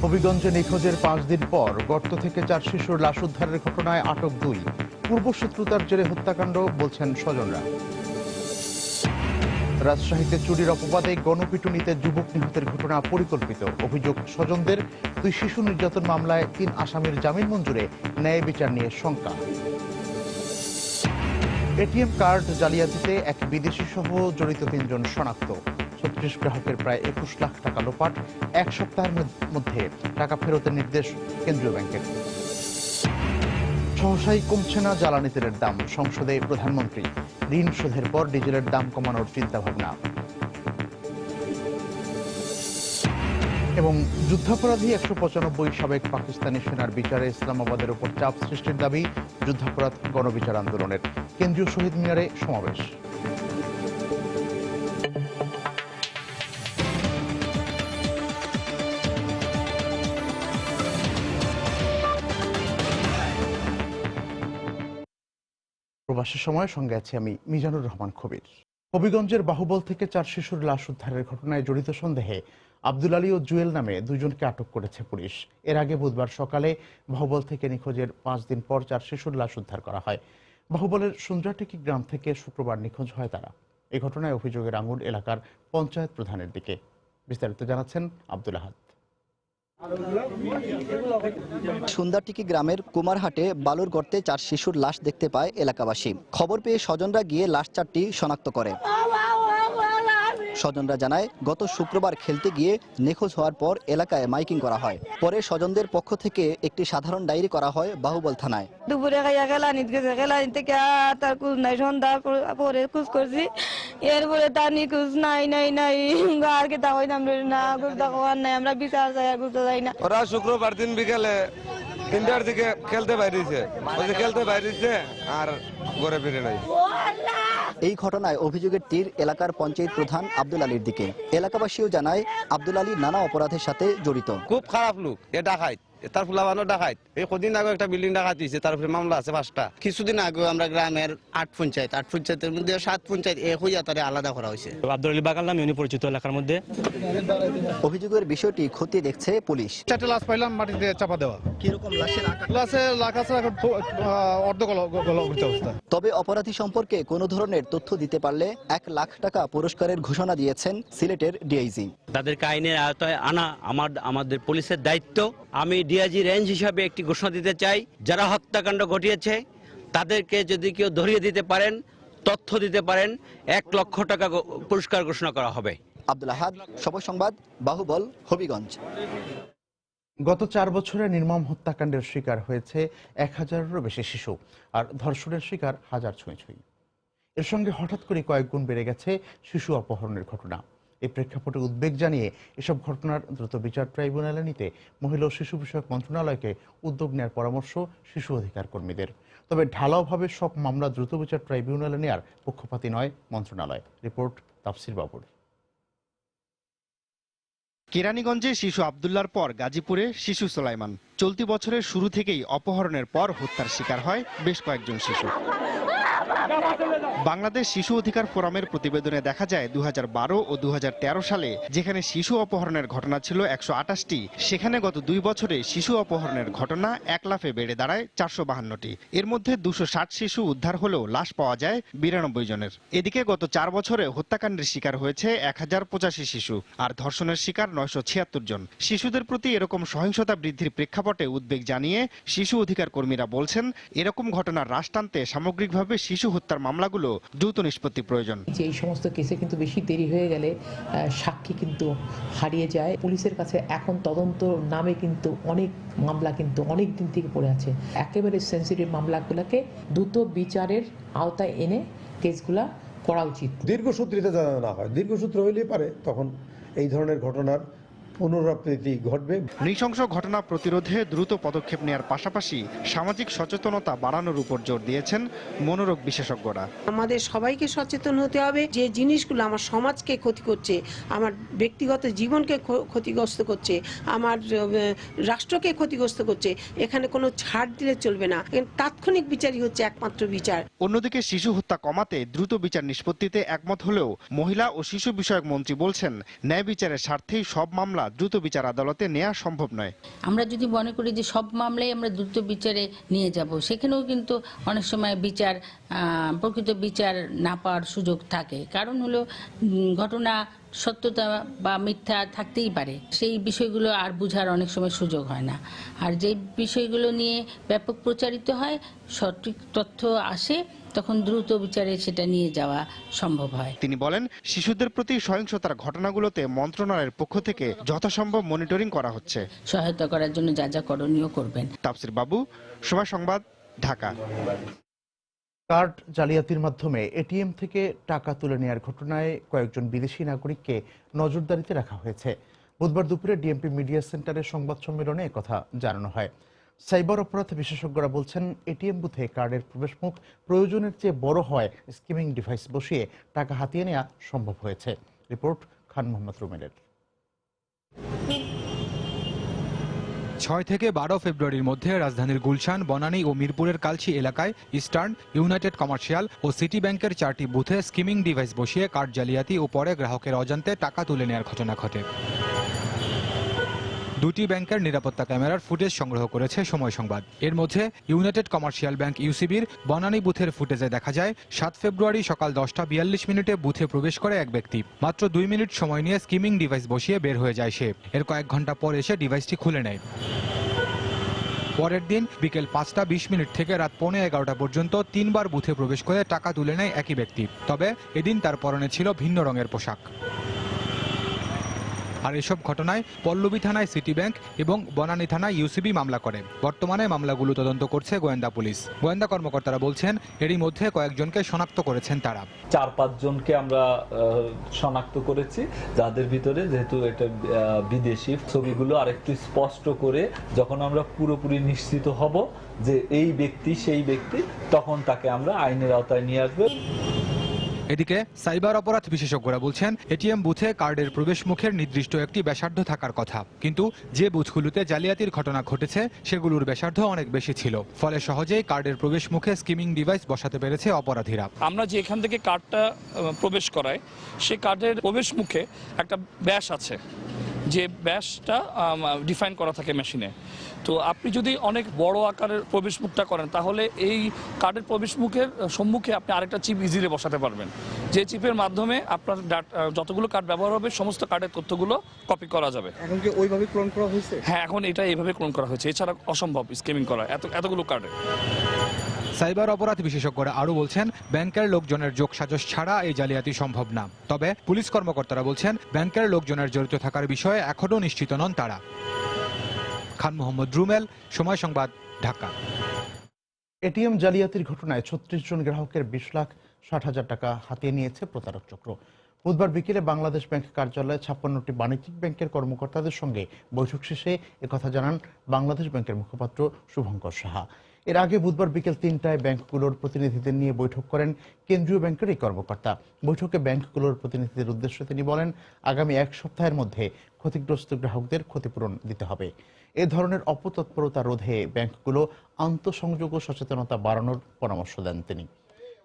হবিগঞ্জে নিখোঁজের 5 দিন পর গর্ত থেকে 4 শিশুর লাশ উদ্ধারের ঘটনায় আটক 2। পূর্বশত্রুতার জেরে হত্যাকাণ্ড বলছেন স্বজনরা। রাজশাহীতে চুরির অপবাদে গণপিটুনিতে যুবক নিহতের ঘটনা পরিকল্পিত। অভিযোগ স্বজনদের। 2 শিশু নির্যাতন মামলায় 3 আসামির জামিন মঞ্জুরে ন্যায় বিচার নিয়ে শঙ্কা। এটিএম কার্ড জালিয়াতিতে এক বিদেশি সহ জড়িত 3 জন শনাক্ত। 36 গ্রাহকের প্রায় 21 লাখ টাকা লোপাট। 1 সপ্তাহের মধ্যে টাকা ফেরতের নির্দেশ কেন্দ্রীয় ব্যাংকের। সহসাই কমছে না জ্বালানি তেলের দাম। সংসদে প্রধানমন্ত্রী। ঋণ শোধের পর ডিজেলের দাম কমানোর চিন্তাভাবনা। এবং যুদ্ধাপরাধী 195 সাবেক পাকিস্তানি সেনার বিচারে ইসলামাবাদের উপর চাপ সৃষ্টির দাবি। যুদ্ধাপরাধ গণবিচার আন্দোলনের। কেন্দ্রীয় শহীদ মিনারে সমাবেশ। প্রবাসের সময় সঙ্গে আছি আমি মিজানুর রহমান কবির। হবিগঞ্জের বাহুবল থেকে 4 শিশুর লাশ উদ্ধারের ঘটনায় জড়িত সন্দেহে আব্দুল আলী ও জুয়েল নামে 2 জনকে আটক করেছে পুলিশ। এর আগে বুধবার সকালে বাহুবল থেকে নিখোঁজের 5 দিন পর 4 শিশুর লাশ উদ্ধার করা হয়। বাহুবলের সুন্দ্রাটিকি গ্রাম থেকে শুক্রবার নিখোঁজ হয় তারা। এই ঘটনায় অভিযোগের আঙুল এলাকার পঞ্চায়েত প্রধানের দিকে। বিস্তারিত জানাচ্ছেন আব্দুল আহাদ। সুন্দারটিকি গ্রামের কুমারহাটে বালুর গর্তে 4 শিশুর লাশ দেখতে পায় এলাকাবাসী। খবর পেয়ে স্বজনরা গিয়ে লাশ 4টি শনাক্ত করে। স্বজনরা জানায়, গত শুক্রবার খেলতে গিয়ে নিখোঁজ হওয়ার পর এলাকায় মাইকিং করা হয়। পরে স্বজনদের পক্ষ থেকে একটি সাধারণ ডায়েরি করা হয় বাহুবল থানায়। দুপুরে খাইয়া খেলানিত গেছে, খেলানি থেকে তার খোঁজ নাই। সন্ধ্যা পরে খোঁজ করছি, এরপরে তার নিখোঁজ নাই নাই নাই। আর কি তা হইতাম না, ঘুরতে হওয়ার নাই। আমরা বিচার চাই, আর ঘুরতে যাই না। ওরা শুক্রবার দিন বিকেলে 3টার দিকে খেলতে বাইরেছে, আর ঘরে ফিরে নাই। এই ঘটনায় অভিযোগের তীর এলাকার পঞ্চায়েত প্রধান আব্দুল আলীর দিকে। এলাকাবাসীও জানায়, আব্দুল আলী নানা অপরাধের সাথে জড়িত। খুব খারাপ লোক, এ ডাকাইত, তার ফুলাবানো ডাকাইত। এই কদিন আগে একটা বিল্ডিং ডাকাত দিয়েছে, তার উপরে মামলা আছে 5টা। কিছুদিন আগে আমরা গ্রামের 8 পঞ্চায়েতের মধ্যে 7 পঞ্চায়েত এক হইয়া তারে আলাদা করা হয়েছে। আব্দুল আলী বাগাল নামে উনি পরিচিত এলাকার মধ্যে। অভিযোগের বিষয়টি খতিয়ে দেখছে পুলিশ। 4টা লাশ পাইলাম মাটিতে চাপা দেওয়া। কিরকম লাশের লাশ আছে এখন অবস্থা। তবে অপরাধী সম্পর্কে কোনো ধরনের তথ্য দিতে পারলে 1 লাখ টাকা পুরস্কারের ঘোষণা দিয়েছেন সিলেটের ডিআইজি। তাদেরকে আইনের আওতায় আনা আমাদের পুলিশের দায়িত্ব। আমি ডিআইজি রেঞ্জ হিসাবে একটি ঘোষণা দিতে চাই, যারা হত্যাকাণ্ড ঘটিয়েছে তাদেরকে যদি কেউ ধরিয়ে দিতে পারেন, তথ্য দিতে পারেন, 1 লক্ষ টাকা পুরস্কার ঘোষণা করা হবে। আব্দুল আহাদ, সবুজ সংবাদ, বাহুবল, হবিগঞ্জ। গত 4 বছরে নির্মম হত্যাকাণ্ডের শিকার হয়েছে 1000-এরও বেশি শিশু, আর ধর্ষণের শিকার হাজার ছুঁই ছুঁই। এর সঙ্গে হঠাৎ করে কয়েক গুণ বেড়ে গেছে শিশু অপহরণের ঘটনা। এই প্রেক্ষাপটে উদ্বেগ জানিয়ে এসব ঘটনার দ্রুত বিচার ট্রাইব্যুনালে নিতে মহিলা ও শিশু বিষয়ক মন্ত্রণালয়কে উদ্যোগ নেওয়ার পরামর্শ শিশু অধিকার কর্মীদের। তবে ঢালাওভাবে সব মামলা দ্রুত বিচার ট্রাইব্যুনালে নেওয়ার পক্ষপাতী নয় মন্ত্রণালয়। রিপোর্ট তাফসির বাবুর। কেরানীগঞ্জে শিশু আব্দুল্লাহর পর গাজীপুরে শিশু সুলাইমান। চলতি বছরের শুরু থেকেই অপহরণের পর হত্যার শিকার হয় বেশ কয়েকজন শিশু। বাংলাদেশ শিশু অধিকার ফোরামের প্রতিবেদনে দেখা যায় 2012 ও 2013 সালে যেখানে শিশু অপহরণের ঘটনা ছিল 128টি, সেখানে গত 2 বছরে শিশু অপহরণের ঘটনা 1 লাফে বেড়ে দাঁড়ায় 452টি। এর মধ্যে 260 শিশু উদ্ধার হলেও লাশ পাওয়া যায় 92 জনের। এদিকে গত 4 বছরে হত্যাকাণ্ডের শিকার হয়েছে 1085 শিশু, আর ধর্ষণের শিকার 976 জন। শিশুদের প্রতি এরকম সহিংসতা বৃদ্ধির প্রেক্ষাপটে উদ্বেগ জানিয়ে শিশু অধিকার কর্মীরা বলছেন, এরকম ঘটনার হ্রাস টানতে সামগ্রিকভাবে শিশু হত্যার মামলাগুলো দ্রুত নিষ্পত্তি প্রয়োজন। এই সমস্ত কেসে কিন্তু বেশি দেরি হয়ে গেলে সাক্ষী কিন্তু হারিয়ে যায়। পুলিশের কাছে এখন তদন্ত নামে কিন্তু অনেক মামলা কিন্তু অনেক দিন থেকে পড়ে আছে। একেবারে সেন্সিটিভ মামলাগুলোকে দ্রুত বিচারের আওতায় এনে কেসগুলা করা উচিত। দীর্ঘসূত্রিতা যেন না হয়, দীর্ঘসূত্র হইলেই পারে তখন এই ধরনের ঘটনার পুনরাবৃত্তি ঘটবে। নৃশংস ঘটনা প্রতিরোধে দ্রুত পদক্ষেপ নেওয়ার পাশাপাশি সামাজিক সচেতনতা বাড়ানোর উপর জোর দিয়েছেন মনোরোগ বিশেষজ্ঞরা। আমাদের সবাইকে সচেতন হতে হবে যে জিনিসগুলো আমার সমাজকে ক্ষতি করছে, আমার ব্যক্তিগত জীবনকে ক্ষতিগ্রস্ত করছে, আমার রাষ্ট্রকে ক্ষতিগ্রস্ত করছে, এখানে কোনো ছাড় দিলে চলবে না। তাৎক্ষণিক বিচারই হচ্ছে একমাত্র বিচার। অন্যদিকে শিশু হত্যা কমাতে দ্রুত বিচার নিষ্পত্তিতে একমত হলেও মহিলা ও শিশু বিষয়ক মন্ত্রী বলছেন, ন্যায় বিচারের স্বার্থেই সব মামলা দ্রুত বিচার আদালতে নেওয়া সম্ভব নয়। আমরা যদি মনে করি যে সব মামলায় আমরা দ্রুত বিচারে নিয়ে যাব, সেখানেও কিন্তু অনেক সময় প্রকৃত বিচার না পাওয়ার সুযোগ থাকে। কারণ হলো ঘটনা সত্যতা বা মিথ্যা থাকতেই পারে, সেই বিষয়গুলো আর বুঝার অনেক সময় সুযোগ হয় না। আর যে বিষয়গুলো নিয়ে ব্যাপক প্রচারিত হয়, সঠিক তথ্য আসে, তখন দ্রুত বিচারে সেটা নিয়ে যাওয়া সম্ভব হয়। তিনি বলেন, শিশুদের প্রতি সহিংসতার ঘটনাগুলোতে মন্ত্রণালয়ের পক্ষ থেকে যথাসম্ভব মনিটরিং করা হচ্ছে। সহায়তা করার জন্য যা যা করণীয় করবেন। তাফসির বাবু, সময় সংবাদ, ঢাকা। কার্ড জালিয়াতির মাধ্যমে এটিএম থেকে টাকা তুলে নেওয়ার ঘটনায় কয়েকজন বিদেশি নাগরিককে নজরদারিতে রাখা হয়েছে। বুধবার দুপুরে ডিএমপি মিডিয়া সেন্টারের সংবাদ সম্মেলনে একথা জানানো হয়। সাইবার অপরাধ বিশেষজ্ঞরা বলছেন, এটিএম বুথে কার্ডের প্রবেশমুখ প্রয়োজনের চেয়ে বড় হয় স্কিমিং ডিভাইস বসিয়ে টাকা হাতিয়ে নেওয়া সম্ভব হয়েছে। রিপোর্ট খান মোহাম্মদ রুমেলের। 6 থেকে 12 ফেব্রুয়ারির মধ্যে রাজধানীর গুলশান, বনানী ও মিরপুরের কালচি এলাকায় ইস্টার্ন, ইউনাইটেড কমার্শিয়াল ও সিটি ব্যাংকের 4টি বুথে স্কিমিং ডিভাইস বসিয়ে কার্ড জালিয়াতি ও পরে গ্রাহকের অজান্তে টাকা তুলে নেওয়ার ঘটনা ঘটে। 2টি ব্যাংকের নিরাপত্তা ক্যামেরার ফুটেজ সংগ্রহ করেছে সময় সংবাদ। এর মধ্যে ইউনাইটেড কমার্শিয়াল ব্যাংক ইউসিবির বনানী বুথের ফুটেজে দেখা যায় 7 ফেব্রুয়ারি সকাল 10:42 বুথে প্রবেশ করে এক ব্যক্তি। মাত্র 2 মিনিট সময় নিয়ে স্কিমিং ডিভাইস বসিয়ে বের হয়ে যায় সে। এর কয়েক ঘন্টা পর এসে ডিভাইসটি খুলে নেয়। পরের দিন বিকেল 5:20 থেকে রাত 11:15 পর্যন্ত 3 বার বুথে প্রবেশ করে টাকা তুলে নেয় একই ব্যক্তি। তবে এদিন তার পরনে ছিল ভিন্ন রঙের পোশাক। আর এসব ঘটনায় পল্লবী থানায় সিটি ব্যাংক এবং বনানী থানায় ইউসিবি মামলা করে। বর্তমানে মামলাগুলো তদন্ত করছে গোয়েন্দা পুলিশ। গোয়েন্দা কর্মকর্তারা বলছেন, এরই মধ্যে কয়েকজনকে শনাক্ত করেছেন তারা। 4-5 জনকে আমরা শনাক্ত করেছি, যাদের ভিতরে যেহেতু এটা বিদেশি, ছবিগুলো আরেকটু স্পষ্ট করে যখন আমরা পুরোপুরি নিশ্চিত হব যে এই ব্যক্তি সেই ব্যক্তি, তখন তাকে আমরা আইনের আওতায় নিয়ে আসবো। এদিকে সাইবার অপরাধ বিশেষজ্ঞরা বলছেন, এটিএম বুথে কার্ডের প্রবেশ মুখের নির্দিষ্ট একটি ব্যাসার্ধ থাকার কথা, কিন্তু যে বুথগুলোতে জালিয়াতির ঘটনা ঘটেছে সেগুলোর ব্যাসার্ধ অনেক বেশি ছিল। ফলে সহজেই কার্ডের প্রবেশ মুখে স্কিমিং ডিভাইস বসাতে পেরেছে অপরাধীরা। আমরা যে এখান থেকে কার্ডটা প্রবেশ করাই, সে কার্ডের প্রবেশ মুখে একটা ব্যাস আছে, যে ব্যাসটা ডিফাইন করা থাকে মেশিনে। তো আপনি যদি অনেক বড় আকারের প্রবেশ মুখটা করেন, তাহলে এই কার্ডের প্রবেশ মুখের সম্মুখে আপনি আরেকটা চিপ ইজিলি বসাতে পারবেন, যে চিপের মাধ্যমে আপনার যতগুলো কার্ড ব্যবহার হবে সমস্ত কার্ডের তথ্যগুলো কপি করা যাবে। এখন কি ওইভাবে ক্লোন করা হয়েছে? হ্যাঁ, এখন এটা এইভাবে ক্লোন করা হয়েছে, এছাড়া অসম্ভব স্কিমিং করা এতগুলো কার্ডে। সাইবার অপরাধ বিশেষজ্ঞরা আরও বলছেন, ব্যাংকের লোকজনের যোগসাজশ ছাড়া এই জালিয়াতি সম্ভব না। তবে পুলিশ কর্মকর্তারা বলছেন, ব্যাংকের লোকজনের জড়িত থাকার বিষয়ে এখনও নিশ্চিত নন তারা। খান মোহাম্মদ রুমেল, সময় সংবাদ, ঢাকা। এটিএম জালিয়াতির ঘটনায় 36 জন গ্রাহকের 20,60,000 টাকা হাতিয়ে নিয়েছে প্রতারক চক্র। বুধবার বিকেলে বাংলাদেশ ব্যাংক কার্যালয়ে 56টি বাণিজ্যিক ব্যাংকের কর্মকর্তাদের সঙ্গে বৈঠক শেষে একথা জানান বাংলাদেশ ব্যাংকের মুখপাত্র শুভঙ্কর সাহা। এর আগে বুধবার বিকেল 3টায় ব্যাংকগুলোর প্রতিনিধিদের নিয়ে বৈঠক করেন কেন্দ্রীয় ব্যাংকের এই কর্মকর্তা। বৈঠকে ব্যাংকগুলোর প্রতিনিধিদের উদ্দেশ্যে তিনি বলেন, আগামী 1 সপ্তাহের মধ্যে ক্ষতিগ্রস্ত গ্রাহকদের ক্ষতিপূরণ দিতে হবে। এ ধরনের অপতৎপরতা রোধে ব্যাংকগুলো আন্তঃসংযোগ ও সচেতনতা বাড়ানোর পরামর্শ দেন তিনি।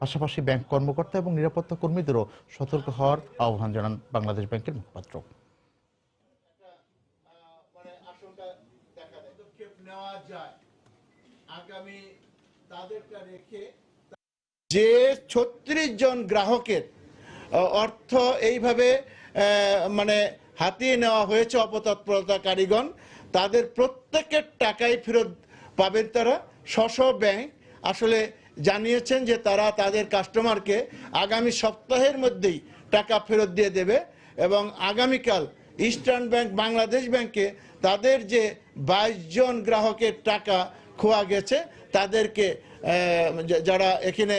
পাশাপাশি ব্যাংক কর্মকর্তা এবং নিরাপত্তা কর্মীদেরও সতর্ক হওয়ার আহ্বান জানান বাংলাদেশ ব্যাংকের মুখপাত্র। যে 36 জন গ্রাহকের অর্থ এইভাবে হাতিয়ে নেওয়া হয়েছে অপতৎপরতাকারীগণ, তাদের প্রত্যেকের টাকাই ফেরত পাবেন তারা। স্ব ব্যাংক আসলে জানিয়েছেন যে তারা তাদের কাস্টমারকে আগামী সপ্তাহের মধ্যেই টাকা ফেরত দিয়ে দেবে এবং আগামীকাল ইস্টার্ন ব্যাংক বাংলাদেশ ব্যাংকে তাদের যে 22 জন গ্রাহকের টাকা খোয়া গেছে তাদেরকে যারা এখানে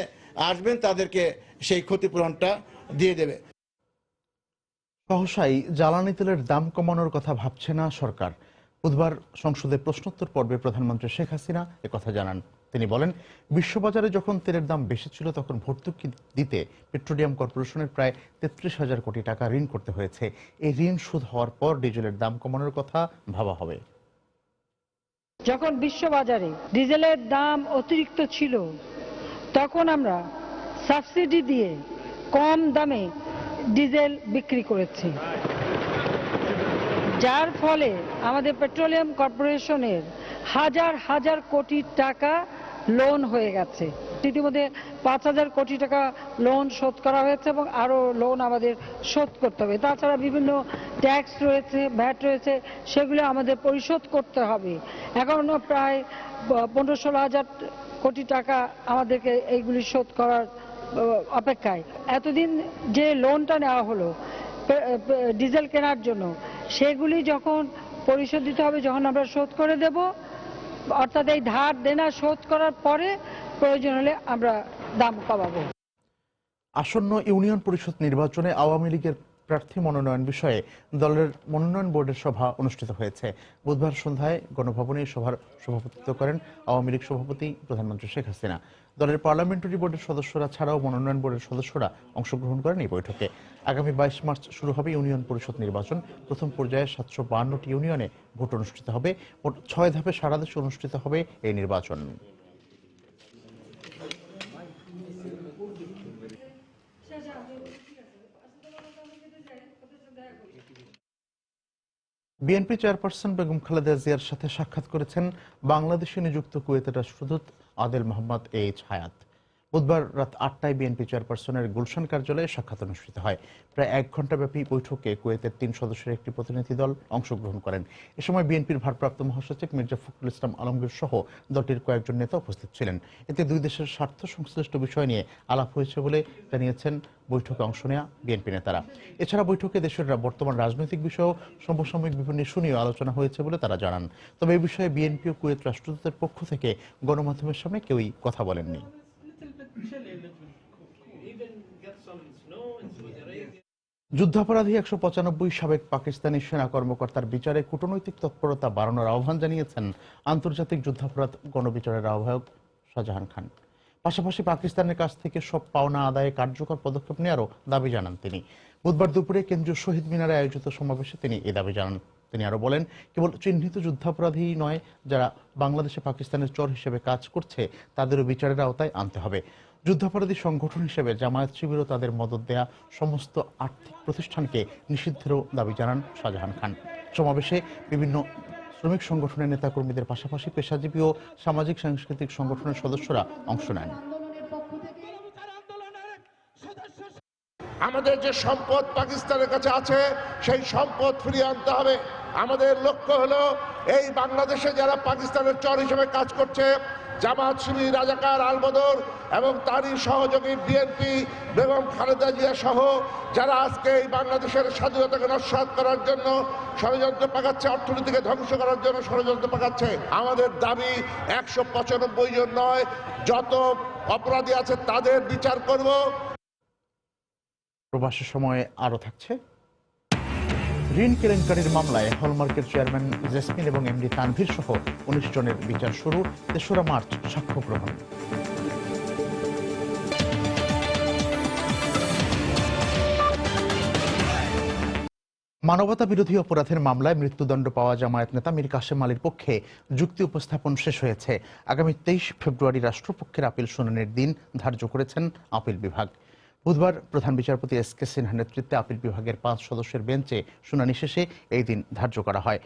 আসবেন তাদেরকে সেই ক্ষতিপূরণটা দিয়ে দেবে। সহসাই জ্বালানি তেলের দাম কমানোর কথা ভাবছে না সরকার। বুধবার সংসদে প্রশ্নোত্তর পর্বে প্রধানমন্ত্রী শেখ হাসিনা একথা জানান। তিনি বলেন, বিশ্ববাজারে যখন তেলের দাম বেশি ছিল তখন ভর্তুকি দিতে পেট্রোলিয়াম কর্পোরেশনের প্রায় 33,000 কোটি টাকা ঋণ করতে হয়েছে। এই ঋণ শোধ হওয়ার পর ডিজেলের দাম কমানোর কথা ভাবা হবে। যখন বিশ্ববাজারে ডিজেলের দাম অতিরিক্ত ছিল তখন আমরা সাবসিডি দিয়ে কম দামে ডিজেল বিক্রি করেছি। যার ফলে আমাদের পেট্রোলিয়াম কর্পোরেশনের হাজার হাজার কোটি টাকা লোন হয়ে গেছে। ইতিমধ্যে 5,000 কোটি টাকা লোন শোধ করা হয়েছে এবং আরও লোন আমাদের শোধ করতে হবে। তাছাড়া বিভিন্ন ট্যাক্স রয়েছে, ভ্যাট রয়েছে, সেগুলো আমাদের পরিশোধ করতে হবে। এখনও প্রায় 15-16 হাজার কোটি টাকা আমাদেরকে এইগুলি শোধ করার অপেক্ষায়। এতদিন যে লোনটা নেওয়া হলো ডিজেল কেনার জন্য, সেগুলি যখন পরিশোধ দিতে হবে, যখন আমরা শোধ করে দেব, অর্থাৎ এই ধার দেনা শোধ করার পরে প্রয়োজন হলে আমরা দাম কমাবো। আসন্ন ইউনিয়ন পরিষদ নির্বাচনে আওয়ামী লীগের প্রার্থী মনোনয়ন বিষয়ে দলের মনোনয়ন বোর্ডের সভা অনুষ্ঠিত হয়েছে। বুধবার সন্ধ্যায় গণভবনে সভার সভাপতিত্ব করেন আওয়ামী লীগ সভাপতি প্রধানমন্ত্রী শেখ হাসিনা। দলের পার্লামেন্টারি বোর্ডের সদস্যরা ছাড়াও মনোনয়ন বোর্ডের সদস্যরা অংশগ্রহণ করেন এই বৈঠকে। আগামী 22 মার্চ শুরু হবে ইউনিয়ন পরিষদ নির্বাচন। প্রথম পর্যায়ে 752টি ইউনিয়নে ভোট অনুষ্ঠিত হবে। মোট 6 ধাপে সারা দেশে অনুষ্ঠিত হবে এই নির্বাচন। বিএনপি চেয়ারপারসন বেগম খালেদা জিয়ার সাথে সাক্ষাৎ করেছেন বাংলাদেশে নিযুক্ত কুয়েতের রাষ্ট্রদূত আদেল মোহাম্মদ এইচ হায়াত। বুধবার রাত 8টায় বিএনপি চেয়ারপারসনের গুলশান কার্যালয়ে সাক্ষাৎ অনুষ্ঠিত হয়। প্রায় 1 ঘণ্টাব্যাপী বৈঠকে কুয়েতের 3 সদস্যের একটি প্রতিনিধি দল অংশগ্রহণ করেন। এ সময় বিএনপির ভারপ্রাপ্ত মহাসচিব মির্জা ফখরুল ইসলাম আলমগীর সহ দলটির কয়েকজন নেতা উপস্থিত ছিলেন। এতে দুই দেশের স্বার্থ সংশ্লিষ্ট বিষয় নিয়ে আলাপ হয়েছে বলে জানিয়েছেন বৈঠকে অংশ নেওয়া বিএনপি নেতারা। এছাড়া বৈঠকে দেশের বর্তমান রাজনৈতিক বিষয় ও সমসাময়িক বিভিন্ন ইস্যু নিয়ে আলোচনা হয়েছে বলে তারা জানান। তবে এই বিষয়ে বিএনপি ও কুয়েত রাষ্ট্রদূতের পক্ষ থেকে গণমাধ্যমের সামনে কেউই কথা বলেননি। যুদ্ধাপরাধী 195 সাবেক পাকিস্তানি সেনা কর্মকর্তার বিচারে কূটনৈতিক তৎপরতা বাড়ানোর আহ্বান জানিয়েছেন আন্তর্জাতিক যুদ্ধাপরাধ গণবিচারের আহ্বায়ক শাহজাহান খান। পাশাপাশি পাকিস্তানের কাছ থেকে সব পাওনা আদায়ে কার্যকর পদক্ষেপ নেওয়ারও দাবি জানান তিনি। বুধবার দুপুরে কেন্দ্রীয় শহীদ মিনারে আয়োজিত সমাবেশে তিনি এই দাবি জানান। তিনি আরো বলেন, কেবল চিহ্নিত যুদ্ধাপরাধী নয়, যারা বাংলাদেশে পাকিস্তানের চর হিসেবে কাজ করছে তাদেরও বিচারের আওতায় আনতে হবে। যুদ্ধাপরাধী সংগঠন হিসেবে জামায়াত শিবিরও তাদের মদত দেয়া সমস্ত আর্থিক প্রতিষ্ঠানকে নিষিদ্ধেরও দাবি জানান শাহজাহান খান। সমাবেশে বিভিন্ন শ্রমিক সংগঠনের নেতাকর্মীদের পাশাপাশি পেশাজীবী ও সামাজিক সাংস্কৃতিক সংগঠনের সদস্যরা অংশ নেন। আমাদের যে সম্পদ পাকিস্তানের কাছে আছে সেই সম্পদ ফিরিয়ে আনতে হবে। আমাদের লক্ষ্য হলো এই বাংলাদেশে যারা পাকিস্তানের চর হিসেবে কাজ করছে, জামাত শিবির, রাজাকার, আলবদর এবং তারই সহযোগী বিএনপি, বেগম খালেদা জিয়া সহ যারা আজকে এই বাংলাদেশের স্বাধীনতাকে নস্যাৎ করার জন্য ষড়যন্ত্র পাকাচ্ছে, অর্থনীতিকে ধ্বংস করার জন্য ষড়যন্ত্র পাকাচ্ছে। আমাদের দাবি 195 জন নয়, যত অপরাধী আছে তাদের বিচার করব। প্রবাসের সময়ে আরো থাকছে, ঋণ কেলেঙ্কারির মামলায় হলমার্কের চেয়ারম্যান জেসমিন এবং এমডি তানভীর সহ 19 জনের বিচার শুরু। 3রা মার্চ সাক্ষ্য গ্রহণ। মানবতা বিরোধী অপরাধের মামলায় মৃত্যুদণ্ড পাওয়া জামায়াত নেতা মীর কাসেম আলীর পক্ষে যুক্তি উপস্থাপন শেষ হয়েছে। আগামী 23 ফেব্রুয়ারি রাষ্ট্রপক্ষের আপিল শুনানির দিন ধার্য করেছেন আপিল বিভাগ। বুধবার প্রধান বিচারপতি এস কে সিনহা নেতৃত্বে আপিল বিভাগের 5 সদস্যের বেঞ্চে শুনানি শেষে এই দিন ধার্য করা হয়।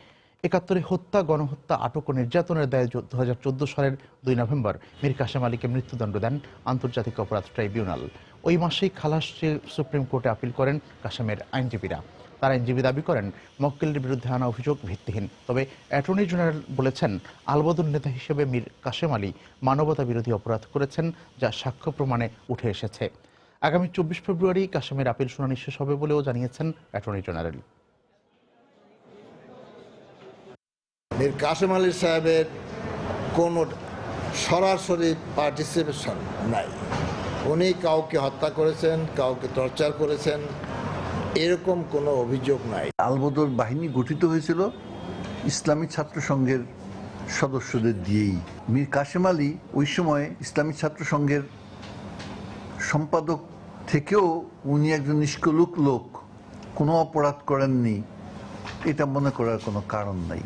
71 হত্যা, গণহত্যা, আটক ও নির্যাতনের দায়ে 2014 সালের 2 নভেম্বর মীর কাসেম আলীকে মৃত্যুদণ্ড দেন আন্তর্জাতিক অপরাধ ট্রাইব্যুনাল। ওই মাসেই খালাস চেয়ে সুপ্রিম কোর্টে আপিল করেন কাসেমের আইনজীবীরা। তার আইনজীবী দাবি করেন মক্কেলের বিরুদ্ধে আনা অভিযোগ ভিত্তিহীন। তবে অ্যাটর্নি জেনারেল বলেছেন আলবদর নেতা হিসেবে মীর কাসেম আলী মানবতা বিরোধী অপরাধ করেছেন, যা সাক্ষ্য প্রমাণে উঠে এসেছে। আগামী 24 ফেব্রুয়ারি কাসেমের আপিল শুনানি শেষ হবে বলেও জানিয়েছেন অ্যাটর্নি জেনারেল। মীর কাসেম আলী সাহেবের কোনো সরাসরি পার্টিসিপেশন নাই। উনি কাউকে হত্যা করেছেন, কাউকে টর্চার করেছেন, এরকম কোনো অভিযোগ নাই। আলবদর বাহিনী গঠিত হয়েছিল ইসলামী ছাত্র সংঘের সদস্যদের দিয়েই। মীর কাসেম আলী ওই সময় ইসলামী ছাত্র সংঘের সম্পাদক থেকেও উনি একজন নিষ্কলুক লোক, কোনো অপরাধ করেননি, এটা মনে করার কোনো কারণ নাই।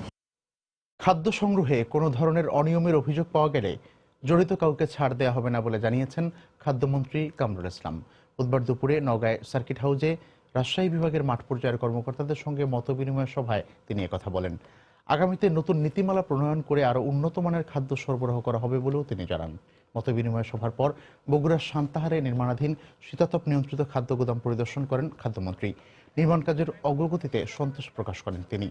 খাদ্য সংগ্রহে কোনো ধরনের অনিয়মের অভিযোগ পাওয়া গেলে জড়িত কাউকে ছাড় দেওয়া হবে না বলে জানিয়েছেন খাদ্যমন্ত্রী কামরুল ইসলাম। বুধবার দুপুরে নওগাঁয় সার্কিট হাউসে রাজশাহী বিভাগের মাঠ পর্যায়ের কর্মকর্তাদের সঙ্গে মতবিনিময় সভায় তিনি একথা বলেন। আগামীতে নতুন নীতিমালা প্রণয়ন করে আরও উন্নত মানের খাদ্য সরবরাহ করা হবে বলেও তিনি জানান। মতবিনিময় সভার পর বগুড়ার সান্তাহারে নির্মাণাধীন শীতাতপ নিয়ন্ত্রিত খাদ্য গুদাম পরিদর্শন করেন খাদ্যমন্ত্রী। নির্মাণ কাজের অগ্রগতিতে সন্তোষ প্রকাশ করেন তিনি।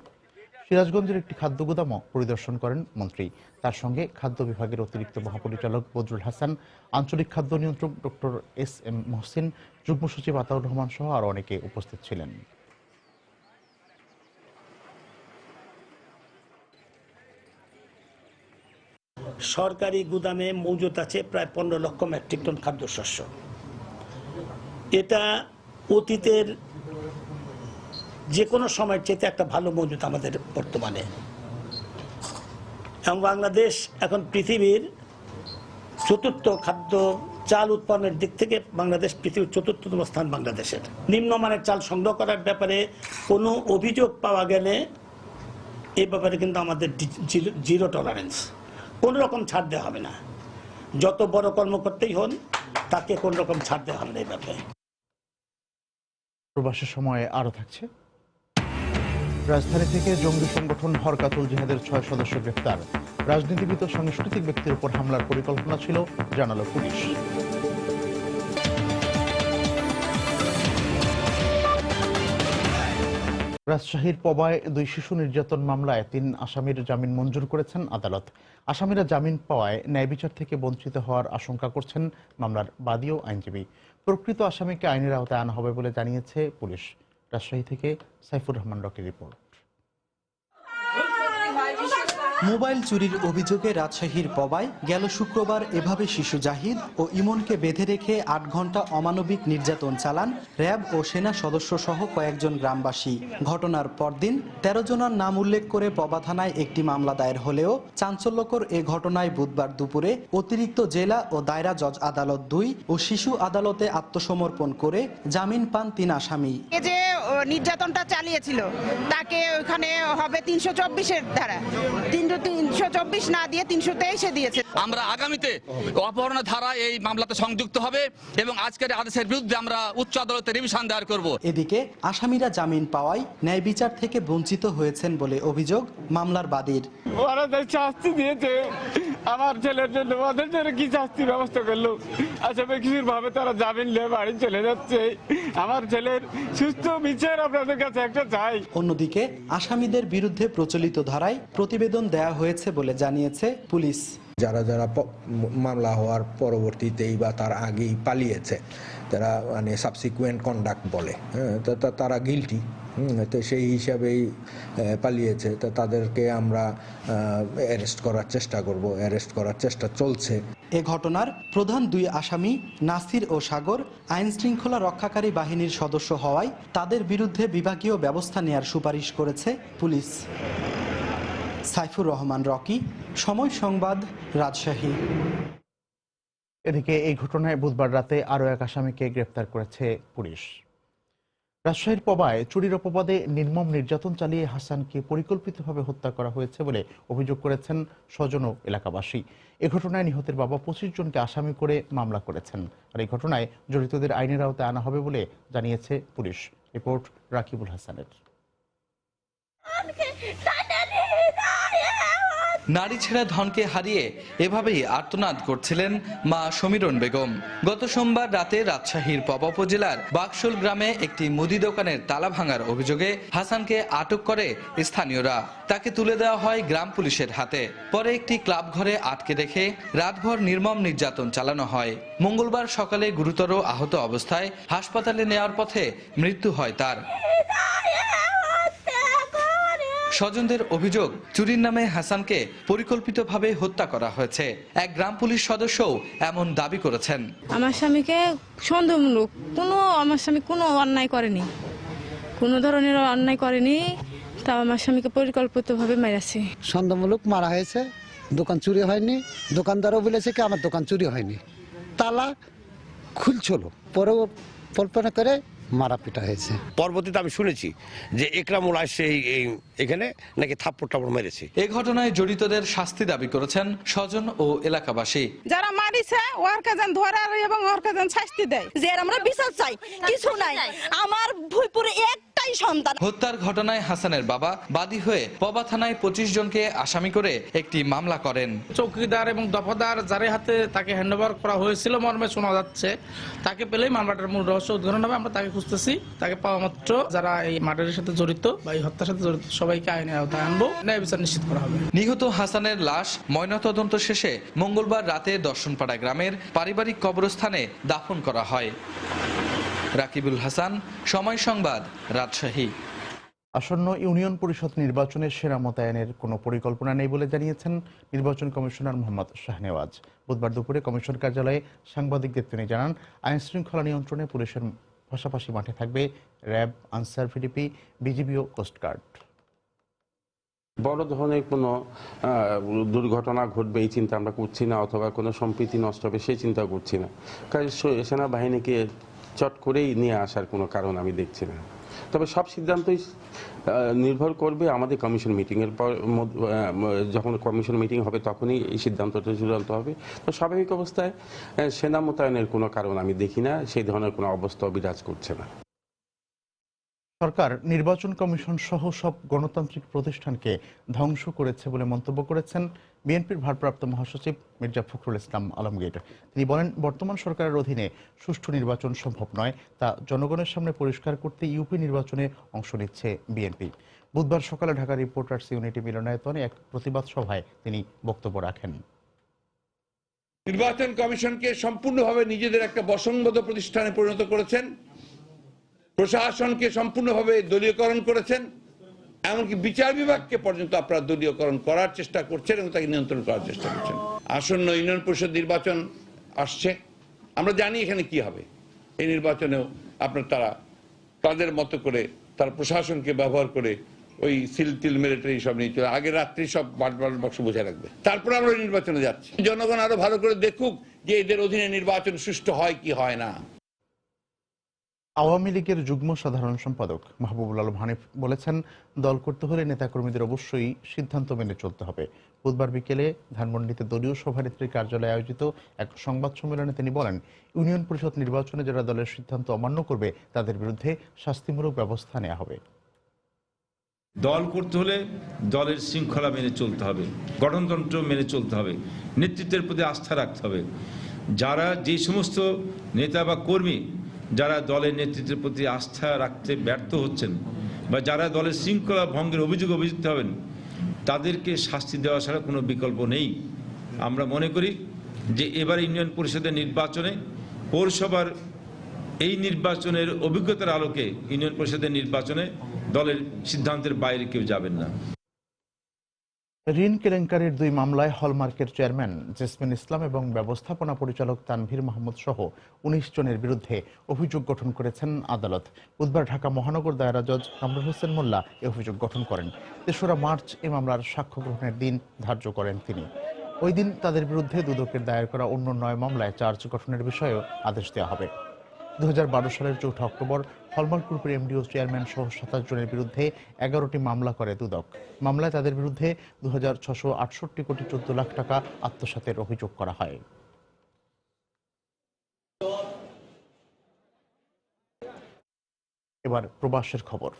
সিরাজগঞ্জের একটি খাদ্য গুদামও পরিদর্শন করেন মন্ত্রী। তার সঙ্গে খাদ্য বিভাগের অতিরিক্ত মহাপরিচালক বদরুল হাসান, আঞ্চলিক খাদ্য নিয়ন্ত্রক ডক্টর এস.এম. মহসিন, যুগ্ম সচিব আতাউর রহমান সহ আরও অনেকে উপস্থিত ছিলেন। সরকারি গুদামে মজুত আছে প্রায় 15 লক্ষ মেট্রিক টন খাদ্যশস্য। এটা অতীতের যে কোনো সময়ের চেয়ে একটা ভালো মজুত আমাদের বর্তমানে, এবং বাংলাদেশ এখন পৃথিবীর চতুর্থ খাদ্য চাল উৎপাদনের দিক থেকে বাংলাদেশ পৃথিবীর ৪র্থতম স্থান বাংলাদেশের। নিম্নমানের চাল সংগ্রহ করার ব্যাপারে কোনো অভিযোগ পাওয়া গেলে এ ব্যাপারে কিন্তু আমাদের জিরো টলারেন্স, কোনো রকম ছাড় দেওয়া হবে না। যত বড় কর্মকর্তাই হন তাকে কোনো রকম ছাড় দেওয়া হবে না। এই ব্যাপারে প্রবাসের সময়ে আরও থাকছে। রাজধানী থেকে জঙ্গি সংগঠন হরকাতুল জিহাদের 6 সদস্য গ্রেফতার। রাজনীতিবিদ ও সাংস্কৃতিক ব্যক্তির উপর হামলার পরিকল্পনা ছিল, জানালো পুলিশ। রাজশাহীর পবায় 2 শিশু নির্যাতন মামলায় 3 আসামির জামিন মঞ্জুর করেছেন আদালত। আসামিরা জামিন পাওয়ায় ন্যায় বিচার থেকে বঞ্চিত হওয়ার আশঙ্কা করছেন মামলার বাদী ও আইনজীবী। প্রকৃত আসামিকে আইনের আওতায় আনা হবে বলে জানিয়েছে পুলিশ। রাজশাহী থেকে সাইফুর রহমান রকির রিপোর্ট। মোবাইল চুরির অভিযোগে রাজশাহীর পবায় গেল শুক্রবার এভাবে শিশু জাহিদ ও ইমনকে বেঁধে রেখে 8 ঘন্টা অমানবিক নির্যাতন চালান র্যাব ও সেনা সদস্য সহ কয়েকজন গ্রামবাসী। ঘটনার পরদিন 13 জনের নাম উল্লেখ করে পবা থানায় একটি মামলা দায়ের হলেও চাঞ্চল্যকর এ ঘটনায় বুধবার দুপুরে অতিরিক্ত জেলা ও দায়রা জজ আদালত 2 ও শিশু আদালতে আত্মসমর্পণ করে জামিন পান 3 আসামি। যে নির্যাতনটা চালিয়েছিল তাকে ওখানে হবে 324-এর ধারা, 324 না দিয়ে 323-এ দিয়েছে। আমরা আগামীতে অপহরণের ধারা এই মামলাতে সংযুক্ত হবে এবং আজকের আদেশের বিরুদ্ধে আমরা উচ্চ আদালতে রিভিশন দায়ের করব। এদিকে আসামিরা জামিন পাওয়ায় ন্যায় বিচার থেকে বঞ্চিত হয়েছেন বলে অভিযোগ মামলার বাদীর। ওরা শাস্তি দিয়েছে আমার ছেলের জন্য, ওদের জন্য কি শাস্তি ব্যবস্থা করলো? আসামে কিছুর ভাবে তারা জামিন নিয়ে বাড়ি চলে যাচ্ছে। আমার ছেলের সুস্থ বিচার আপনাদের কাছে একটা চাই। অন্যদিকে আসামিদের বিরুদ্ধে প্রচলিত ধারায় প্রতিবেদন দেয়া হয়েছে বলে জানিয়েছে পুলিশ। যারা যারা মামলা হওয়ার পরবর্তীতেই বা তার আগেই পালিয়েছে, তারা মানে সাবসিকুয়েন্ট কন্ডাক্ট বলে, তারা গিলটি, তো সেই হিসাবেই পালিয়েছে। তো তাদেরকে আমরা অ্যারেস্ট করার চেষ্টা করব, অ্যারেস্ট করার চেষ্টা চলছে। এ ঘটনার প্রধান 2 আসামি নাসির ও সাগর আইন শৃঙ্খলা রক্ষাকারী বাহিনীর সদস্য হওয়ায় তাদের বিরুদ্ধে বিভাগীয় ব্যবস্থা নেয়ার সুপারিশ করেছে পুলিশ। সাইফুর রহমান রকি, সময় সংবাদ, রাজশাহী। এদিকে এই ঘটনায় বুধবার রাতে আরও 1 আসামিকে গ্রেফতার করেছে পুলিশ। রাজশাহীর পবায় চুরির অপবাদে নির্মম নির্যাতন চালিয়ে হাসানকে পরিকল্পিতভাবে হত্যা করা হয়েছে বলে অভিযোগ করেছেন স্বজন ও এলাকাবাসী। এ ঘটনায় নিহতের বাবা 25 জনকে আসামি করে মামলা করেছেন। আর এই ঘটনায় জড়িতদের আইনের আওতায় আনা হবে বলে জানিয়েছে পুলিশ। রিপোর্ট রাকিবুল হাসানের। নারী ছেড়ে ধনকে হারিয়ে এভাবেই আর্তনাদ করছিলেন মা সমীরণ বেগম। গত সোমবার রাতে রাজশাহীর পবা উপজেলার বাকশোল গ্রামে একটি মুদি দোকানের তালা ভাঙার অভিযোগে হাসানকে আটক করে স্থানীয়রা। তাকে তুলে দেওয়া হয় গ্রাম পুলিশের হাতে। পরে একটি ক্লাব ঘরে আটকে রেখে রাতভর নির্মম নির্যাতন চালানো হয়। মঙ্গলবার সকালে গুরুতর আহত অবস্থায় হাসপাতালে নেওয়ার পথে মৃত্যু হয় তার। স্বজনদের অভিযোগ, চুরির নামে হাসানকে পরিকল্পিতভাবে হত্যা করা হয়েছে। এক গ্রাম পুলিশ সদস্যও এমন দাবি করেছেন। আমার স্বামীকে সন্দেহমূলক আমার স্বামী কোনো অন্যায় করেনি, কোনো ধরনের অন্যায় করেনি, তাও আমার স্বামীকে পরিকল্পিতভাবে মেরেছে। সন্দেহমূলক মারা হয়েছে। দোকান চুরি হয়নি, দোকানদারও বলেছে কি আমার দোকান চুরি হয়নি, তালা খুলছিল। পরে কল্পনা করে মারা পিটা হয়েছে। পরবর্তীতে আমি শুনেছি যে একরামুল আসছে এখানে নাকি থাপ্পড় টাপড় মেরেছে। এই ঘটনায় জড়িতদের শাস্তি দাবি করেছেন স্বজন ও এলাকাবাসী। যারা মারিছে ওর কাজেন ধরার এবং ওর কাজেন শাস্তি দেয়, যে আমরা বিচার চাই, কিছু নাই। আমার ভুইপুরে একটাই সন্তান। হত্যার ঘটনায় হাসানের বাবা বাদী হয়ে পবা থানায় 25 জনকে আসামি করে একটি মামলা করেন। চৌকিদার এবং দফাদার যার হাতে তাকে হ্যান্ডওভার করা হয়েছিল মর্মে শোনা যাচ্ছে, তাকে পেলেই মামলাটার মূল রহস্য উদ্ঘাটন হবে। আমরা তাকে খুঁজতেছি, তাকে পাওয়া মাত্র যারা এই মার্ডারের সাথে জড়িত বা এই হত্যার সাথে জড়িত সবাইকে আইনের আওতায় আনবো, ন্যায় বিচার নিশ্চিত করা হবে। নিহত হাসানের লাশ ময়নাতদন্ত শেষে মঙ্গলবার রাতে দর্শনপাড়া গ্রামের পারিবারিক কবরস্থানে দাফন করা হয়। রাকিবুল হাসান, সময় সংবাদ, রাজশাহী। আসন্ন ইউনিয়ন পরিষদ নির্বাচনে সেনা মোতায়েনের কোনো পরিকল্পনা নেই বলে জানিয়েছেন নির্বাচন কমিশনার মোহাম্মদ শাহনেওয়াজ। বুধবার দুপুরে কমিশন কার্যালয়ে সাংবাদিকদের তিনি জানান, আইন শৃঙ্খলা নিয়ন্ত্রণে পুলিশের পাশাপাশি মাঠে থাকবে র্যাব, আনসার ভিডিপি, বিজিবি ও কোস্টগার্ড। বড় ধরনের কোনো দুর্ঘটনা ঘটবে এই চিন্তা আমরা করছি না, অথবা কোনো সম্প্রীতি নষ্ট হবে সেই চিন্তা করছি না। কারণ সেনাবাহিনীকে চট করেই নিয়ে আসার কোনো কারণ আমি দেখছি না। তবে সব সিদ্ধান্তই নির্ভর করবে আমাদের কমিশন মিটিংয়ের পর। যখন কমিশন মিটিং হবে তখনই এই সিদ্ধান্তটা চূড়ান্ত হবে। তো স্বাভাবিক অবস্থায় সেনা মোতায়েনের কোনো কারণ আমি দেখি না, সেই ধরনের কোনো অবস্থা বিরাজ করছে না। সরকার নির্বাচন কমিশন সহ সব গণতান্ত্রিক প্রতিষ্ঠানকে ধ্বংস করেছে বলে মন্তব্য করেছেন বিএনপির ভারপ্রাপ্ত মহাসচিব মির্জা ফখরুল ইসলাম আলমগীর। তিনি বলেন, বর্তমান সরকারের অধীনে সুষ্ঠু নির্বাচন সম্ভব নয়, তা জনগণের সামনে পরিষ্কার করতে ইউপি নির্বাচনে অংশ নিচ্ছে বিএনপি। বুধবার সকালে ঢাকা রিপোর্টার্স ইউনিটি মিলনায়তনে এক প্রতিবাদ সভায় তিনি বক্তব্য রাখেন। নির্বাচন কমিশনকে সম্পূর্ণভাবে নিজেদের একটা বসংবদ্ধ প্রতিষ্ঠানে পরিণত করেছেন, প্রশাসনকে সম্পূর্ণভাবে দলীয়করণ করেছেন, এমনকি বিচার বিভাগকে পর্যন্ত আপনারা দলীয়করণ করার চেষ্টা করছেন এবং তাকে নিয়ন্ত্রণ করার চেষ্টা করছেন। আসন্ন ইউনিয়ন পরিষদ নির্বাচন আসছে, আমরা জানি এখানে কি হবে। এই নির্বাচনেও তারা তাদের মতো করে তারা প্রশাসনকে ব্যবহার করে ওই সিল টিল মিলিটারি সব নিয়ে চলে আগের রাত্রি সব বাক্স বোঝা রাখবে। তারপরে আমরা নির্বাচনে যাচ্ছি। জনগণ আরো ভালো করে দেখুক যে এদের অধীনে নির্বাচন সুষ্ঠু হয় কি হয় না। আওয়ামী লীগের যুগ্ম সাধারণ সম্পাদক মাহবুবুল আলম হানিফ বলেছেন, দল করতে হলে নেতাকর্মীদের অবশ্যই সিদ্ধান্ত মেনে চলতে হবে। বুধবার বিকেলে ধানমন্ডিতে দলীয় সভানেত্রীর কার্যালয়ে আয়োজিত এক সংবাদ সম্মেলনে তিনি বলেন, ইউনিয়ন পরিষদ নির্বাচনে যারা দলের সিদ্ধান্ত অমান্য করবে তাদের বিরুদ্ধে শাস্তিমূলক ব্যবস্থা নেওয়া হবে। দল করতে হলে দলের শৃঙ্খলা মেনে চলতে হবে, গঠনতন্ত্র মেনে চলতে হবে, নেতৃত্বের প্রতি আস্থা রাখতে হবে। যারা যে সমস্ত নেতা বা কর্মী যারা দলের নেতৃত্বের প্রতি আস্থা রাখতে ব্যর্থ হচ্ছেন বা যারা দলের শৃঙ্খলা ভঙ্গের অভিযুক্ত হবেন, তাদেরকে শাস্তি দেওয়া ছাড়া কোনো বিকল্প নেই। আমরা মনে করি যে এবার ইউনিয়ন পরিষদের নির্বাচনে পৌরসভার এই নির্বাচনের অভিজ্ঞতার আলোকে ইউনিয়ন পরিষদের নির্বাচনে দলের সিদ্ধান্তের বাইরে কেউ যাবেন না। ঋণ কেলেঙ্কারির 2 মামলায় হলমার্কের চেয়ারম্যান জেসমিন ইসলাম এবং ব্যবস্থাপনা পরিচালক তানভীর মাহমুদ সহ 19 জনের বিরুদ্ধে অভিযোগ গঠন করেছেন আদালত। বুধবার ঢাকা মহানগর দায়রা জজ কামরুল হোসেন মোল্লা এ অভিযোগ গঠন করেন। 3রা মার্চ এ মামলার সাক্ষ্য গ্রহণের দিন ধার্য করেন তিনি। ওই দিন তাদের বিরুদ্ধে দুদকের দায়ের করা অন্য 9 মামলায় চার্জ গঠনের বিষয়েও আদেশ দেওয়া হবে। 2012 সালের 4 অক্টোবর হলমার্ক গ্রুপের এমডিও চেয়ারম্যান সহ 27 জনের বিরুদ্ধে 11টি মামলা করে দুদক। মামলায় তাদের বিরুদ্ধে 2668 কোটি 14 লাখ টাকা আত্মসাতের অভিযোগ করা হয়। এবার প্রবাসের খবর।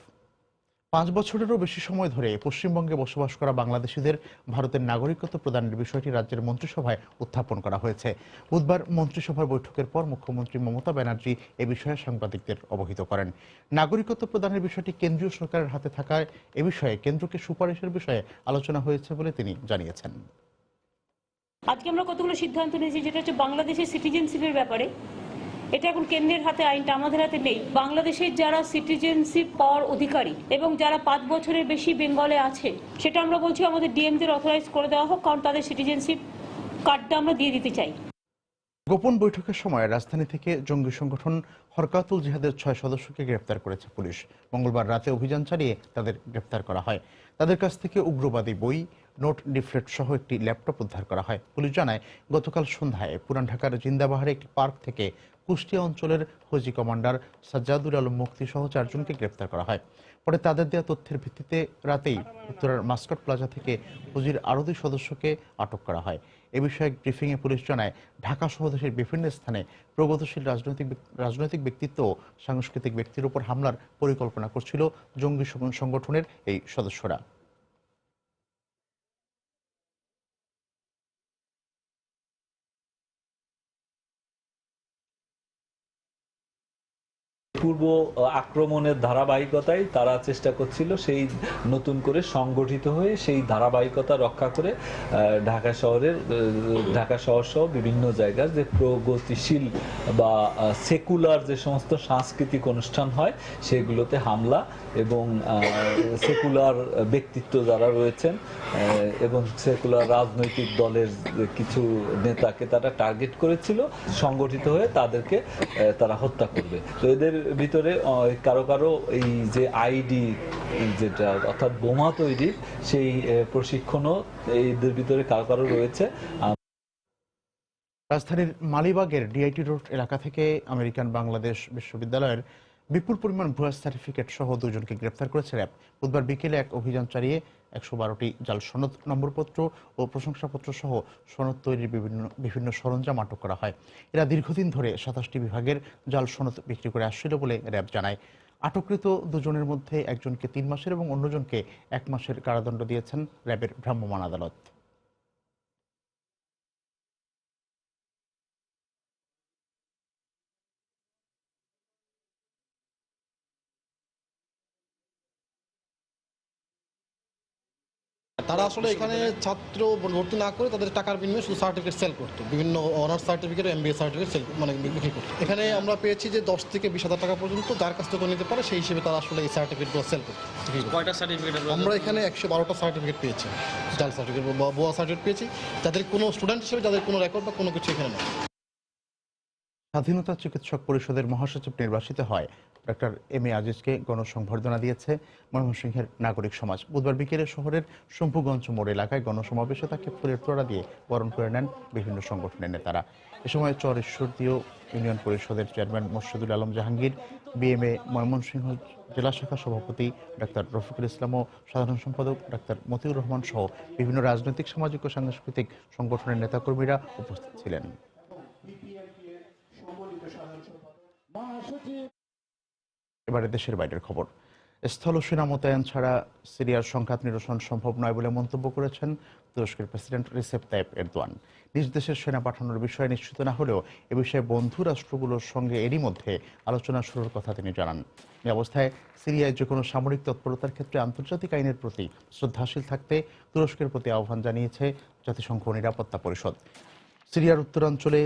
5 বছরেরও বেশি সময় ধরে পশ্চিমবঙ্গে বসবাস করা বাংলাদেশিদের ভারতের নাগরিকত্ব প্রদানের বিষয়টি রাজ্যের মন্ত্রিসভায় উত্থাপন করা হয়েছে। বুধবার মন্ত্রিসভার বৈঠকের পর মুখ্যমন্ত্রী মমতা ব্যানার্জি এ বিষয়ে সাংবাদিকদের অবহিত করেন। নাগরিকত্ব প্রদানের বিষয়টি কেন্দ্রীয় সরকারের হাতে থাকায় এ বিষয়ে কেন্দ্রকে সুপারিশের বিষয়ে আলোচনা হয়েছে বলে তিনি জানিয়েছেন। আজকে আমরা কতগুলো সিদ্ধান্ত নিয়েছি, যেটা হচ্ছে বাংলাদেশের সিটিজেনশিপের ব্যাপারে। এটা এখন কেন্দ্রের হাতে, আইনটা আমাদের হাতে নেই। বাংলাদেশের যারা সিটিজেনশিপ পাওয়ার অধিকারী এবং যারা 5 বছরের বেশি বেঙ্গলে আছে, সেটা আমরা বলছি আমাদের ডিএমদের অথরাইজ করে দেওয়া হোক, কারণ তাদের সিটিজেনশিপ কার্ডটা আমরা দিয়ে দিতে চাই। গোপন বৈঠকের সময় রাজধানী থেকে জঙ্গি সংগঠন হরকাতুল জিহাদের 6 সদস্যকে গ্রেফতার করেছে পুলিশ। মঙ্গলবার রাতে অভিযান চালিয়ে তাদের গ্রেফতার করা হয়। তাদের কাছ থেকে উগ্রবাদী বই, নোট, লিফলেট সহ একটি ল্যাপটপ উদ্ধার করা হয়। পুলিশ জানায়, গতকাল সন্ধ্যায় পুরান ঢাকার জিন্দাবাহারে একটি পার্ক থেকে কুষ্টিয়া অঞ্চলের ফৌজি কমান্ডার সাজ্জাদুল আলম মুক্তি সহ 4 জনকে গ্রেপ্তার করা হয়। পরে তাদের দেওয়া তথ্যের ভিত্তিতে রাতেই উত্তরার মাস্কট প্লাজা থেকে ফৌজির আরও 2 সদস্যকে আটক করা হয়। এ বিষয়ে ব্রিফিংয়ে পুলিশ জানায়, ঢাকা সহ দেশের বিভিন্ন স্থানে প্রগতিশীল রাজনৈতিক ব্যক্তিত্ব ও সাংস্কৃতিক ব্যক্তির উপর হামলার পরিকল্পনা করছিল জঙ্গি সংগঠনের এই সদস্যরা। পূর্ব আক্রমণের ধারাবাহিকতায় তারা চেষ্টা করছিল সেই নতুন করে সংগঠিত হয়ে সেই ধারাবাহিকতা রক্ষা করে ঢাকা শহর সহ বিভিন্ন জায়গার যে প্রগতিশীল বা সেকুলার যে সমস্ত সাংস্কৃতিক অনুষ্ঠান হয় সেগুলোতে হামলা এবং সেকুলার ব্যক্তিত্ব যারা রয়েছেন এবং সেকুলার রাজনৈতিক দলের কিছু নেতাকে তারা টার্গেট করেছিল, সংগঠিত হয়ে তাদেরকে তারা হত্যা করবে। তো এদের ভিতরে কারো কারো এই যে আইডি যেটা অর্থাৎ বোমা তৈরির সেই প্রশিক্ষণও এদের ভিতরে কারো কারো রয়েছে। রাজধানীর মালিবাগের ডিআইটি রোড এলাকা থেকে আমেরিকান বাংলাদেশ বিশ্ববিদ্যালয়ের বিপুল পরিমাণ ভুয়া সার্টিফিকেট সহ 2 জনকে গ্রেপ্তার করেছে র্যাব। বুধবার বিকেলে এক অভিযান চালিয়ে 112টি জাল সনদ, নম্বরপত্র ও প্রশংসাপত্র সহ সনদ তৈরির বিভিন্ন সরঞ্জাম আটক করা হয়। এরা দীর্ঘদিন ধরে 27টি বিভাগের জাল সনদ বিক্রি করে আসছিল বলে র্যাব জানায়। আটককৃত 2 জনের মধ্যে একজনকে 3 মাসের এবং অন্যজনকে 1 মাসের কারাদণ্ড দিয়েছেন র্যাবের ভ্রাম্যমাণ আদালত। তারা আসলে এখানে ছাত্র ভর্তি না করে তাদের টাকার বিনিময়ে শুধু সার্টিফিকেট সেল করতো, বিভিন্ন honours certificate, MBA certificate sell বিক্রি করতো। এখানে আমরা পেয়েছি যে 10 থেকে 20,000 টাকা পর্যন্ত যার কাছ থেকে নিতে পারে সেই হিসেবে তারা আসলে এই সার্টিফিকেটগুলো সেল করতো। কয়টা সার্টিফিকেট আমরা এখানে 112টা সার্টিফিকেট পেয়েছি, জাল সার্টিফিকেট বা ভুয়া সার্টিফিকেট পেয়েছি, যাদের কোনো স্টুডেন্ট হিসেবে যাদের কোনো রেকর্ড বা কোনো কিছু এখানে নেই। স্বাধীনতা চিকিৎসক পরিষদের মহাসচিব নির্বাচিত হয় ডক্টর এম এ আজিজকে গণসংবর্ধনা দিয়েছে ময়মনসিংহের নাগরিক সমাজ। বুধবার বিকেলে শহরের শম্ভুগঞ্জ মোড় এলাকায় গণসমাবেশে তাকে ফুলের তোড়া দিয়ে বরণ করে নেন বিভিন্ন সংগঠনের নেতারা। এ সময় চর ঈশ্বরদীয় ইউনিয়ন পরিষদের চেয়ারম্যান মোর্শেদুল আলম জাহাঙ্গীর, বিএমএ ময়মনসিংহ জেলা শাখা সভাপতি ডাক্তার রফিকুল ইসলাম ও সাধারণ সম্পাদক ডাক্তার মতিউর রহমান সহ বিভিন্ন রাজনৈতিক, সামাজিক ও সাংস্কৃতিক সংগঠনের নেতাকর্মীরা উপস্থিত ছিলেন। এবারে দেশের বাইরের খবর। স্থল সেনা মোতায়েন ছাড়া সিরিয়ার সংঘাত নিরসন সম্ভব নয় বলে মন্তব্য করেছেন তুরস্কের প্রেসিডেন্ট রিসেপ তাইপ এরদোয়ান। নিজ দেশের সেনা পাঠানোর বিষয়ে নিশ্চিত না হলেও এ বিষয়ে বন্ধু রাষ্ট্রগুলোর সঙ্গে এরই মধ্যে আলোচনা শুরুর কথা তিনি জানান। এই অবস্থায় সিরিয়ায় যে কোনো সামরিক তৎপরতার ক্ষেত্রে আন্তর্জাতিক আইনের প্রতি শ্রদ্ধাশীল থাকতে তুরস্কের প্রতি আহ্বান জানিয়েছে জাতিসংঘ নিরাপত্তা পরিষদ। সিরিয়ার উত্তরাঞ্চলে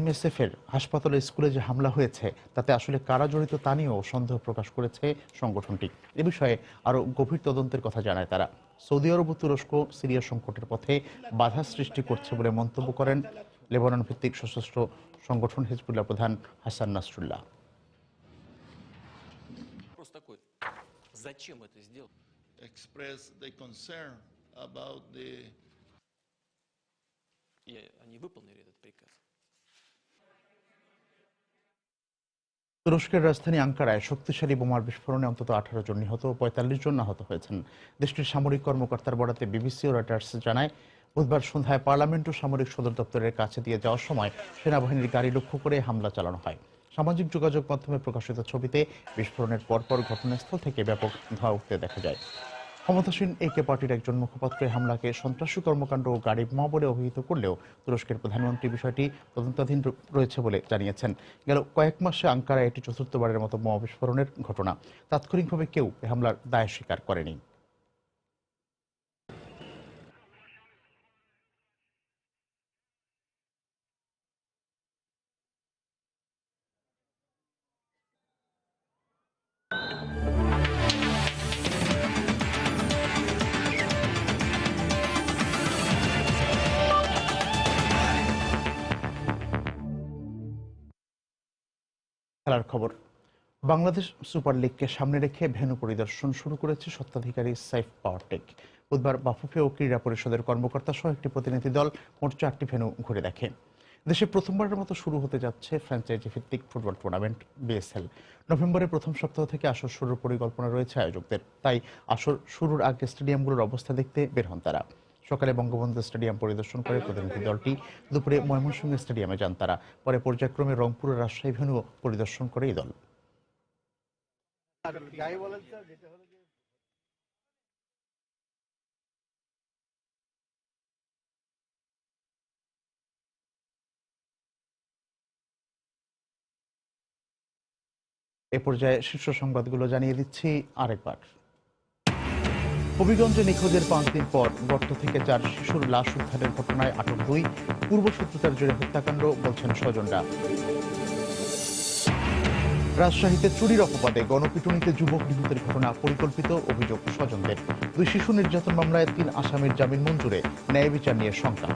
MSF এর হাসপাতালে, স্কুলে যে হামলা হয়েছে তাতে আসলে কারা জড়িত তা নিয়েও সন্দেহ প্রকাশ করেছে সংগঠনটি। এ বিষয়ে আরও গভীর তদন্তের কথা জানায় তারা। সৌদি আরব ও তুরস্ক সিরিয়া সংকটের পথে বাধা সৃষ্টি করছে বলে মন্তব্য করেন লেবানন ভিত্তিক সশস্ত্র সংগঠন হিজবুল্লাহ প্রধান হাসান নাসরুল্লাহ। তুরস্কের রাজধানী আঙ্কারায় শক্তিশালী বোমার বিস্ফোরণে অন্তত 18 জন নিহত ও 45 জন আহত হয়েছেন। দেশটির সামরিক কর্মকর্তার বরাতে BBC ও রয়টার্স জানায়, বুধবার সন্ধ্যায় পার্লামেন্ট ও সামরিক সদর দপ্তরের কাছে দিয়ে যাওয়ার সময় সেনাবাহিনীর গাড়ি লক্ষ্য করে হামলা চালানো হয়। সামাজিক যোগাযোগ মাধ্যমে প্রকাশিত ছবিতে বিস্ফোরণের পরপর ঘটনাস্থল থেকে ব্যাপক ধোঁয়া উঠতে দেখা যায়। ক্ষমতাসীন AK পার্টির একজন মুখপাত্র হামলাকে সন্ত্রাসী কর্মকাণ্ড ও গাড়ি বোমা বলে অভিহিত করলেও তুরস্কের প্রধানমন্ত্রী বিষয়টি তদন্তাধীন রয়েছে বলে জানিয়েছেন। গেল কয়েক মাসে আঙ্কারায় এটি চতুর্থবারের মতো বোমা বিস্ফোরণের ঘটনা। তাৎক্ষণিকভাবে কেউ এ হামলার দায় স্বীকার করেনি। খেলার খবর। বাংলাদেশ সুপার লিগকে সামনে রেখে ভেন্যু পরিদর্শন শুরু করেছে স্বত্বাধিকারী সাইফ পাওয়ারটেক। বুধবার বাফুফে ও ক্রীড়া পরিষদের কর্মকর্তা সহ একটি প্রতিনিধি দল মোট 4টি ভেন্যু ঘুরে দেখে। দেশে প্রথমবারের মতো শুরু হতে যাচ্ছে ফ্র্যাঞ্চাইজি ভিত্তিক ফুটবল টুর্নামেন্ট বিএসএল। নভেম্বরের প্রথম সপ্তাহ থেকে আসর শুরুর পরিকল্পনা রয়েছে আয়োজকদের। তাই আসর শুরুর আগে স্টেডিয়ামগুলোর অবস্থা দেখতে বের হন তারা। সকালে বঙ্গবন্ধু স্টেডিয়াম পরিদর্শন করে প্রতিনিধি দলটি, দুপুরে ময়মনসিংহ স্টেডিয়ামে যান তারা, পরে পর্যায়ক্রমে রংপুর ও রাজশাহী ভেন্যু পরিদর্শন করে এই দল। এ পর্যায়ে শীর্ষ সংবাদগুলো জানিয়ে দিচ্ছি আরেকবার। হবিগঞ্জে নিখোঁজের 5 দিন পর গর্ত থেকে 4 শিশুর লাশ উদ্ধারের ঘটনায় আটক 2, পূর্বশত্রুতার জেরে হত্যাকাণ্ড বলছেন স্বজনরা। রাজশাহীতে চুরির অপবাদে গণপিটুনিতে যুবক নিহতের ঘটনা পরিকল্পিত, অভিযোগ স্বজনদের। 2 শিশু নির্যাতন মামলায় 3 আসামির জামিন মঞ্জুরে ন্যায় বিচার নিয়ে শঙ্কা।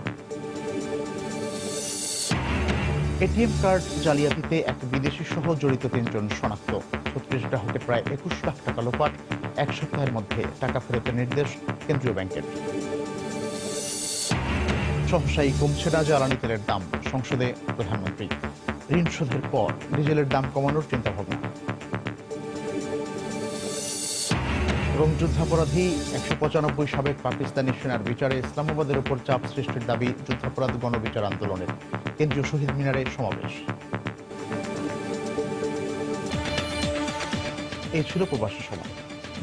এটিএম কার্ড জালিয়াতিতে এক বিদেশি সহ জড়িত 3 জন শনাক্ত। 36 গ্রাহকের প্রায় 21 লাখ টাকা লোপাট, 1 সপ্তাহের মধ্যে টাকা ফেরতের নির্দেশ কেন্দ্রীয় ব্যাংকের। সহসাই কমছে না জ্বালানি তেলের দাম, সংসদে প্রধানমন্ত্রী। ঋণ শোধের পর ডিজেলের দাম কমানোর চিন্তাভাবনা। এবং যুদ্ধাপরাধী 195 সাবেক পাকিস্তানি সেনার বিচারে ইসলামাবাদের উপর চাপ সৃষ্টির দাবি যুদ্ধাপরাধ গণবিচার আন্দোলনের। কেন্দ্রীয় শহীদ মিনারে সমাবেশ। এই ছিল প্রবাসী সময়।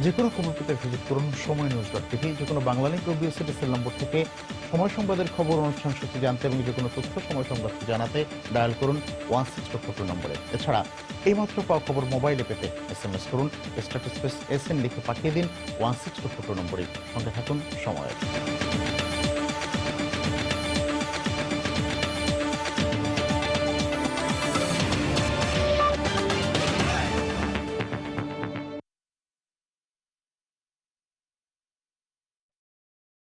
যে কোনো খবর পেতে ভিজিট করুন সময়.নিউজ.টিভি। যে কোনো বাংলা লিংক ওবিএসএ সেল নম্বর থেকে সময় সংবাদের খবর, অনুষ্ঠান সূচি জানতে এবং যে কোনো তথ্য সময় সংবাদটি জানাতে ডায়াল করুন 1644 নম্বরে। এছাড়া এইমাত্র পাওয়া খবর মোবাইলে পেতে SMS করুন স্ট্যাটাস SN লিখে পাঠিয়ে দিন 1644 নম্বরে। সঙ্গে থাকুন সময়।